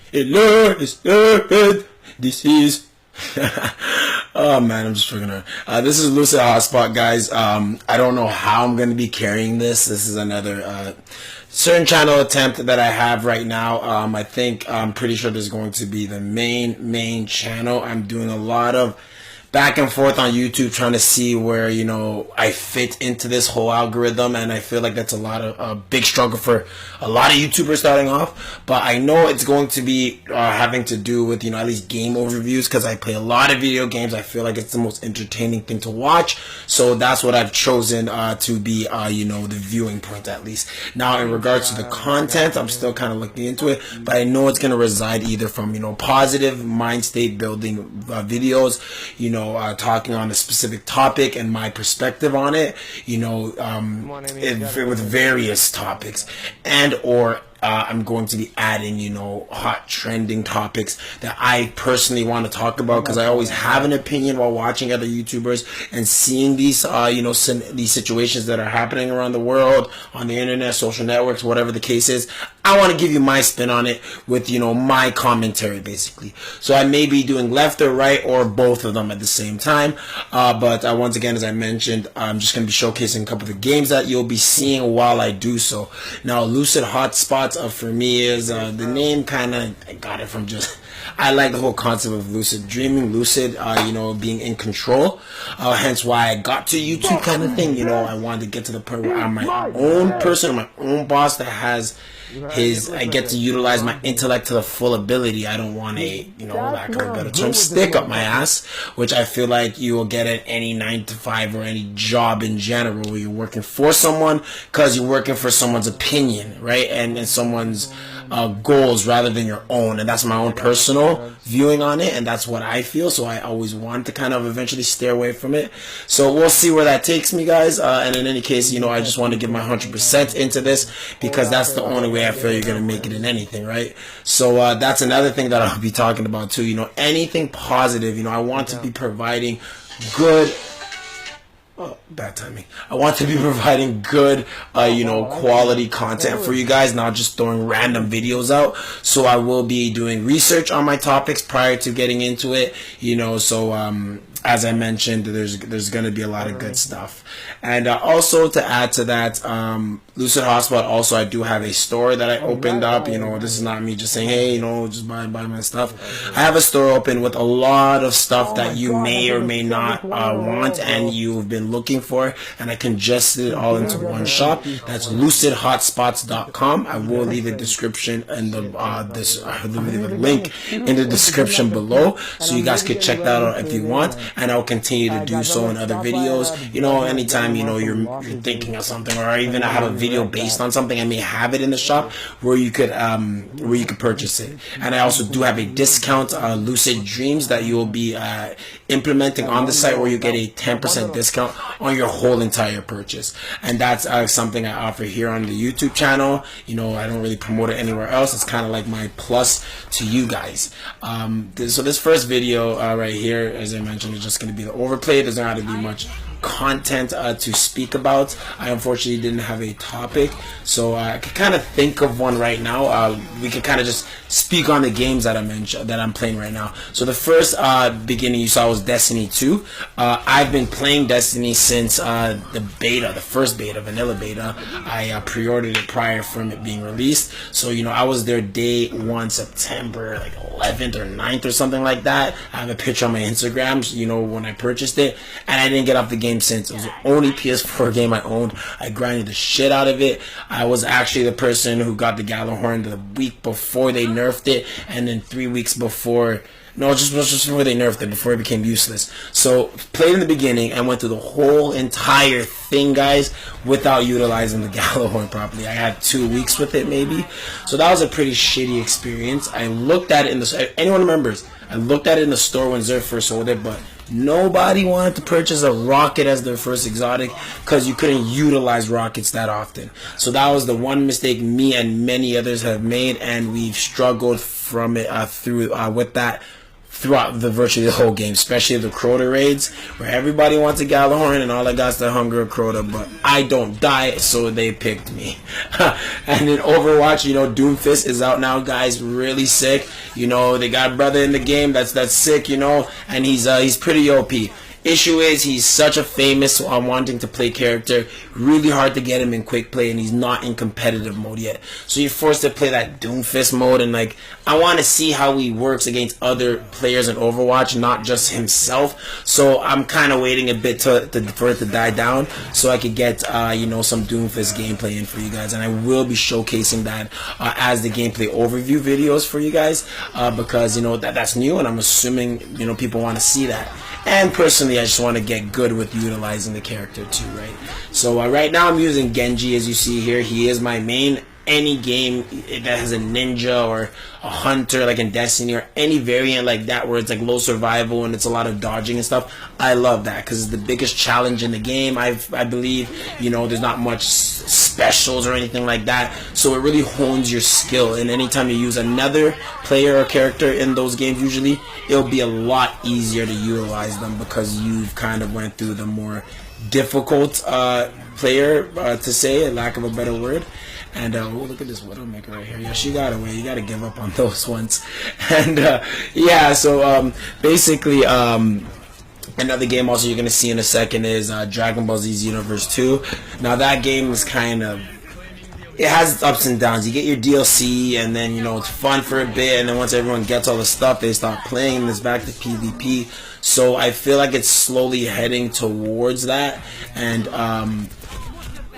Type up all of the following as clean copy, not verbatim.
Hello, it's good. This is. Oh man, I'm just freaking out. This is LucidHotSpot, guys. I don't know how I'm going to be carrying this. This is another certain channel attempt that I have right now. I think I'm pretty sure this is going to be the main channel. I'm doing a lot of back and forth on YouTube trying to see where, you know, I fit into this whole algorithm, and I feel like that's a big struggle for a lot of YouTubers starting off. But I know it's going to be having to do with, you know, at least game overviews, because I play a lot of video games. I feel like it's the most entertaining thing to watch, so that's what I've chosen to be you know, the viewing point at least. Now in regards to the content, I'm still kind of looking into it, but I know it's going to reside either from, you know, positive mind state building videos, you know, talking on a specific topic and my perspective on it, you know, with various topics, and or I'm going to be adding, you know, hot trending topics that I personally want to talk about, because I always have an opinion while watching other YouTubers and seeing these, you know, these situations that are happening around the world, on the internet, social networks, whatever the case is. I want to give you my spin on it with, you know, my commentary, basically. So I may be doing left or right or both of them at the same time. But once again, as I mentioned, I'm just going to be showcasing a couple of the games that you'll be seeing while I do so. Now, LucidHotSpot for me is the name kind of, I got it from just, I like the whole concept of lucid dreaming, lucid, you know, being in control. Hence why I got to YouTube kind of thing. You know, I wanted to get to the point where I'm my own person, my own boss that has I get to utilize my intellect to the full ability. I don't want a, you know, lack of a better term, stick up my ass, which I feel like you will get at any 9-to-5 or any job in general where you're working for someone, because you're working for someone's opinion, right? And someone's goals rather than your own. And that's my own personal viewing on it, and that's what I feel. So I always want to kind of eventually stay away from it. So we'll see where that takes me, guys. And in any case, you know, I just want to give my 100% into this, because that's the only way I feel you're going to make it in anything, right? So that's another thing that I'll be talking about too. You know, anything positive. You know, I want to be providing good. Oh, bad timing. I want to be providing good, you know, quality content for you guys, not just throwing random videos out. So I will be doing research on my topics prior to getting into it, you know. So as I mentioned, there's going to be a lot of good stuff. And also to add to that, LucidHotSpot, also I do have a store that I opened up. You know, this is not me just saying, hey, you know, just buy my stuff. I have a store open with a lot of stuff that you may or may not want and you've been looking for, and I congested it all into one shop. That's LucidHotspots.com. I will leave a description in the leave a link in the description below, so you guys could check that out if you want, and I'll continue to do so in other videos. You know, anytime, you know, you're thinking of something, or even I have a video based on something, I may have it in the shop where you could purchase it. And I also do have a discount, Lucid Dreams, that you will be implementing on the site, where you get a 10% discount on your whole entire purchase. And that's something I offer here on the YouTube channel. You know, I don't really promote it anywhere else. It's kind of like my plus to you guys. So this first video right here, as I mentioned, is just going to be the overplay. There's not going to be much content to speak about. I unfortunately didn't have a topic, so I could kind of think of one right now. We could kind of just speak on the games that I'm playing right now. So the first beginning you saw was Destiny 2. I've been playing Destiny since the first beta, vanilla beta. I pre-ordered it prior from it being released. So, you know, I was there day 1, September like 11th or 9th or something like that. I have a picture on my Instagram, you know, when I purchased it, and I didn't get off the game since. It was the only PS4 game I owned. I grinded the shit out of it. I was actually the person who got the Gjallarhorn the week before they nerfed it, and then 3 weeks before. No, just before they nerfed it, before it became useless. So, played in the beginning and went through the whole entire thing, guys, without utilizing the Gjallarhorn properly. I had 2 weeks with it, maybe. So that was a pretty shitty experience. I looked at it in the... Anyone remembers? I looked at it in the store when Zerf first sold it, but nobody wanted to purchase a rocket as their first exotic, because you couldn't utilize rockets that often. So that was the one mistake me and many others have made, and we've struggled from it with that throughout the virtually the whole game, especially the Crota raids where everybody wants a Gjallarhorn and all I got's the hunger of Crota, but I don't die, so they picked me. And in Overwatch, you know, Doomfist is out now, guys, really sick. You know, they got a brother in the game that's sick, you know, and he's pretty OP. Issue is he's such a famous wanting to play character, really hard to get him in quick play, and he's not in competitive mode yet. So you're forced to play that Doomfist mode, and like I want to see how he works against other players in Overwatch, not just himself. So I'm kind of waiting a bit for it to die down so I could get you know, some Doomfist gameplay in for you guys, and I will be showcasing that as the gameplay overview videos for you guys because you know that's new, and I'm assuming, you know, people want to see that. And personally, I just want to get good with utilizing the character too, right? So right now I'm using Genji, as you see here. He is my main. Any game that has a ninja or a hunter, like in Destiny, or any variant like that where it's like low survival and it's a lot of dodging and stuff, I love that because it's the biggest challenge in the game. I believe, you know, there's not much specials or anything like that, so it really hones your skill. And anytime you use another player or character in those games, usually it'll be a lot easier to utilize them because you've kind of went through the more difficult player, to say, lack of a better word. And oh, look at this Widowmaker right here. Yeah, she got away. You got to give up on those ones. And yeah, so basically, another game also you're going to see in a second is Dragon Ball Z Xenoverse 2. Now that game is kind of, it has its ups and downs. You get your DLC, and then, you know, it's fun for a bit, and then once everyone gets all the stuff, they start playing, and it's back to PvP. So I feel like it's slowly heading towards that, and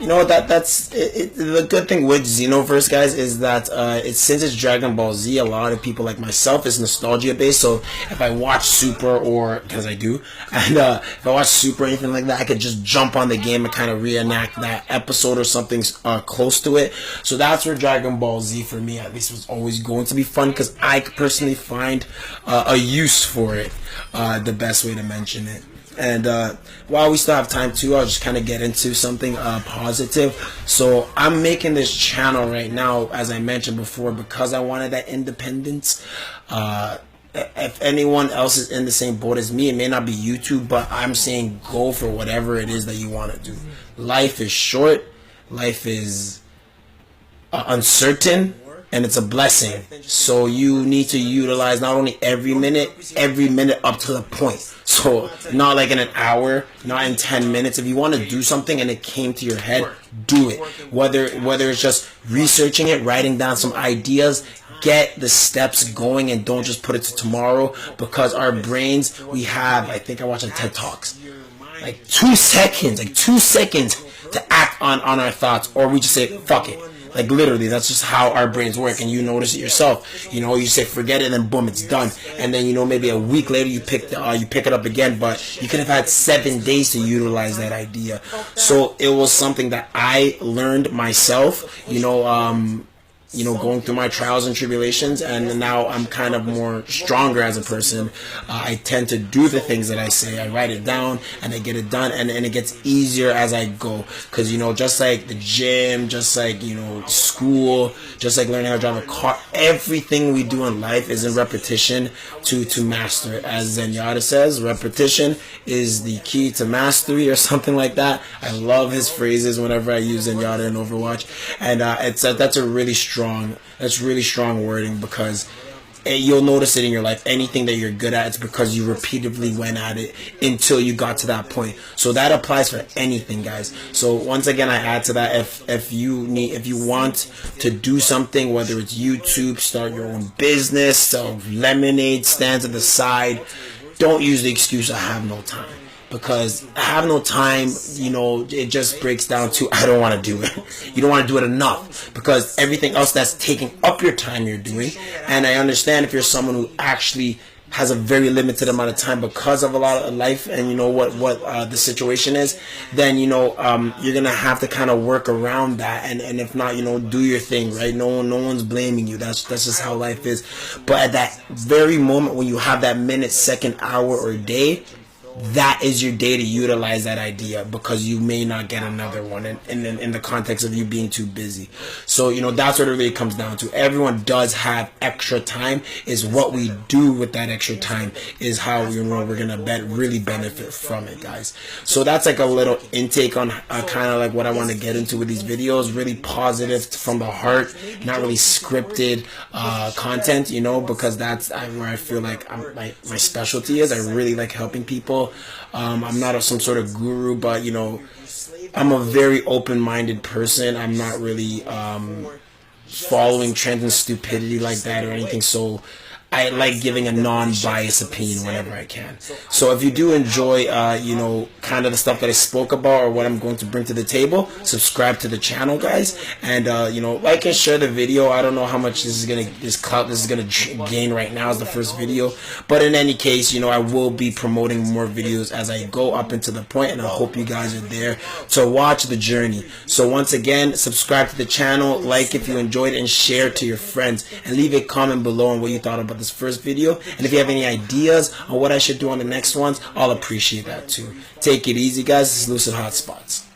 you know what, that's it. The good thing with Xenoverse, guys, is that since it's Dragon Ball Z, a lot of people like myself is nostalgia based. So if I watch Super, or because I do, and if I watch Super or anything like that, I could just jump on the game and kind of reenact that episode or something close to it. So that's where Dragon Ball Z for me at least was always going to be fun, because I personally find a use for it, the best way to mention it. And while we still have time too, I'll just kind of get into something positive. So I'm making this channel right now, as I mentioned before, because I wanted that independence. If anyone else is in the same boat as me, it may not be YouTube, but I'm saying go for whatever it is that you want to do. Life is short. Life is uncertain. And it's a blessing. So you need to utilize not only every minute up to the point. So not like in an hour, not in 10 minutes. If you want to do something and it came to your head, do it. Whether it's just researching it, writing down some ideas, get the steps going, and don't just put it to tomorrow, because our brains, we have, I think I watched a TED Talks, like 2 seconds to act on our thoughts, or we just say, fuck it. Like literally, that's just how our brains work, and you notice it yourself. You know, you say forget it, and then boom, it's done. And then, you know, maybe a week later you pick it up again, but you could have had 7 days to utilize that idea. So it was something that I learned myself. You know, going through my trials and tribulations, and now I'm kind of more stronger as a person. I tend to do the things that I say. I write it down, and I get it done, and it gets easier as I go. Because, you know, just like the gym, just like, you know, school, just like learning how to drive a car, everything we do in life is in repetition to master it. As Zenyatta says, repetition is the key to mastery, or something like that. I love his phrases whenever I use Zenyatta in Overwatch, and that's really strong wording, because you'll notice it in your life. Anything that you're good at, it's because you repeatedly went at it until you got to that point. So that applies for anything, guys. So once again, I add to that, if you want to do something, whether it's YouTube, start your own business, sell lemonade stands at the side, don't use the excuse I have no time. Because I have no time, you know, it just breaks down to I don't want to do it. You don't want to do it enough, because everything else that's taking up your time you're doing. And I understand if you're someone who actually has a very limited amount of time because of a lot of life, and you know what the situation is, then, you know, you're gonna have to kind of work around that, and if not, you know, do your thing, right? No one's blaming you. That's just how life is. But at that very moment when you have that minute, second, hour, or day, that is your day to utilize that idea, because you may not get another one in the context of you being too busy. So, that's what it really comes down to. Everyone does have extra time. Is what we do with that extra time is how we're going to really benefit from it, guys. So that's like a little intake on kind of like what I want to get into with these videos. Really positive from the heart, not really scripted content, because that's where I feel like my specialty is. I really like helping people. I'm not some sort of guru, but I'm a very open-minded person. I'm not really following trends and stupidity like that or anything. So I like giving a non-biased opinion whenever I can. So if you do enjoy, kind of the stuff that I spoke about or what I'm going to bring to the table, subscribe to the channel, guys, and like and share the video. I don't know how much this clout this is gonna gain right now as the first video, but in any case, I will be promoting more videos as I go up into the point, and I hope you guys are there to watch the journey. So once again, subscribe to the channel, like if you enjoyed it, and share to your friends, and leave a comment below on what you thought about this first video. And if you have any ideas on what I should do on the next ones, I'll appreciate that too. Take it easy, guys. This is LucidHotSpots.